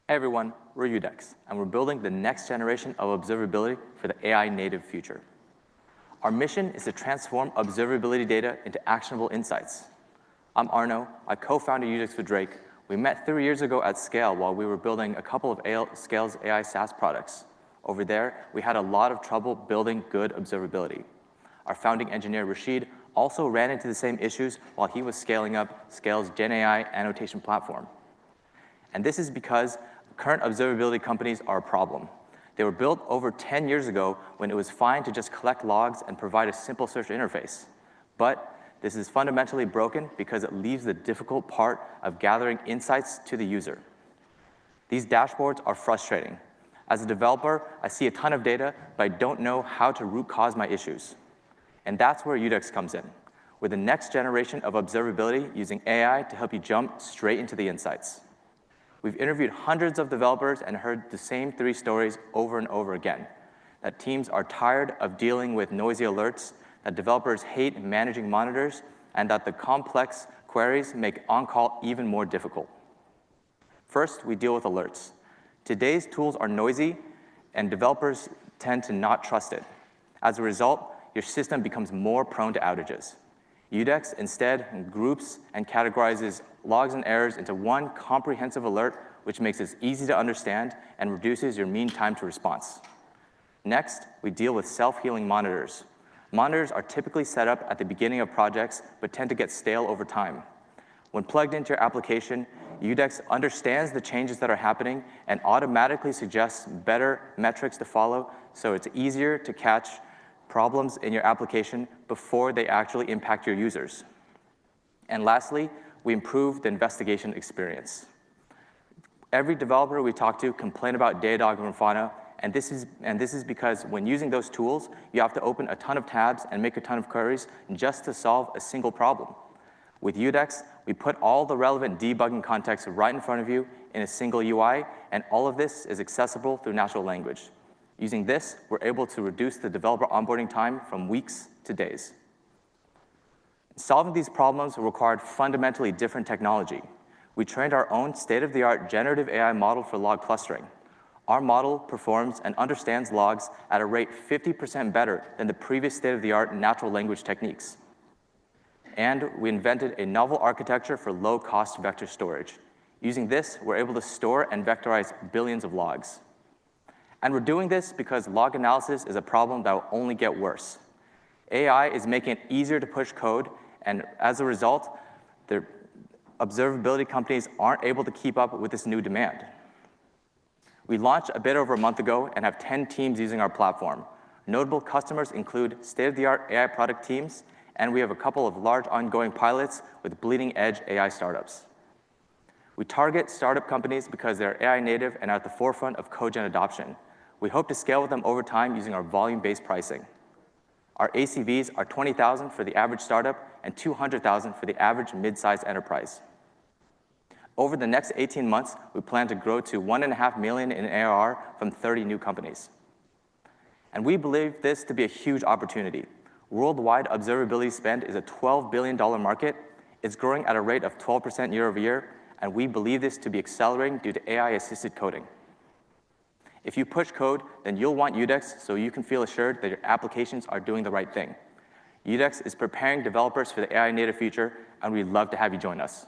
Hey everyone, we're IUDEX, and we're building the next generation of observability for the AI-native future. Our mission is to transform observability data into actionable insights. I'm Arno. I co-founded IUDEX with Drake. We met 3 years ago at Scale while we were building a couple of Scale's AI SaaS products. Over there, we had a lot of trouble building good observability. Our founding engineer, Rashid, also ran into the same issues while he was scaling up Scale's GenAI annotation platform. And this is because current observability companies are a problem. They were built over 10 years ago when it was fine to just collect logs and provide a simple search interface. But this is fundamentally broken because it leaves the difficult part of gathering insights to the user. These dashboards are frustrating. As a developer, I see a ton of data, but I don't know how to root cause my issues. And that's where IUDEX comes in. We're the next generation of observability using AI to help you jump straight into the insights. We've interviewed hundreds of developers and heard the same 3 stories over and over again. That teams are tired of dealing with noisy alerts, that developers hate managing monitors, and that the complex queries make on-call even more difficult. First, we deal with alerts. Today's tools are noisy, and developers tend to not trust it. As a result, your system becomes more prone to outages. IUDEX instead groups and categorizes logs and errors into one comprehensive alert, which makes it easy to understand and reduces your mean time to response. Next, we deal with self-healing monitors. Monitors are typically set up at the beginning of projects, but tend to get stale over time. When plugged into your application, IUDEX understands the changes that are happening and automatically suggests better metrics to follow, so it's easier to catch problems in your application before they actually impact your users. And lastly, we improve the investigation experience. Every developer we talk to complain about Datadog and Grafana, and this is because when using those tools, you have to open a ton of tabs and make a ton of queries just to solve a single problem. With IUDEX, we put all the relevant debugging context right in front of you in a single UI, and all of this is accessible through natural language. Using this, we're able to reduce the developer onboarding time from weeks to days. Solving these problems required fundamentally different technology. We trained our own state-of-the-art generative AI model for log clustering. Our model performs and understands logs at a rate 50% better than the previous state-of-the-art natural language techniques. And we invented a novel architecture for low-cost vector storage. Using this, we're able to store and vectorize billions of logs. And we're doing this because log analysis is a problem that will only get worse. AI is making it easier to push code, and as a result, the observability companies aren't able to keep up with this new demand. We launched a bit over a month ago and have 10 teams using our platform. Notable customers include state-of-the-art AI product teams, and we have a couple of large ongoing pilots with bleeding-edge AI startups. We target startup companies because they're AI native and are at the forefront of code-gen adoption. We hope to scale with them over time using our volume-based pricing. Our ACVs are $20,000 for the average startup and $200,000 for the average mid-sized enterprise. Over the next 18 months, we plan to grow to $1.5 million in ARR from 30 new companies. And we believe this to be a huge opportunity. Worldwide observability spend is a $12 billion market. It's growing at a rate of 12% year over year, and we believe this to be accelerating due to AI-assisted coding. If you push code, then you'll want IUDEX so you can feel assured that your applications are doing the right thing. IUDEX is preparing developers for the AI-native future, and we'd love to have you join us.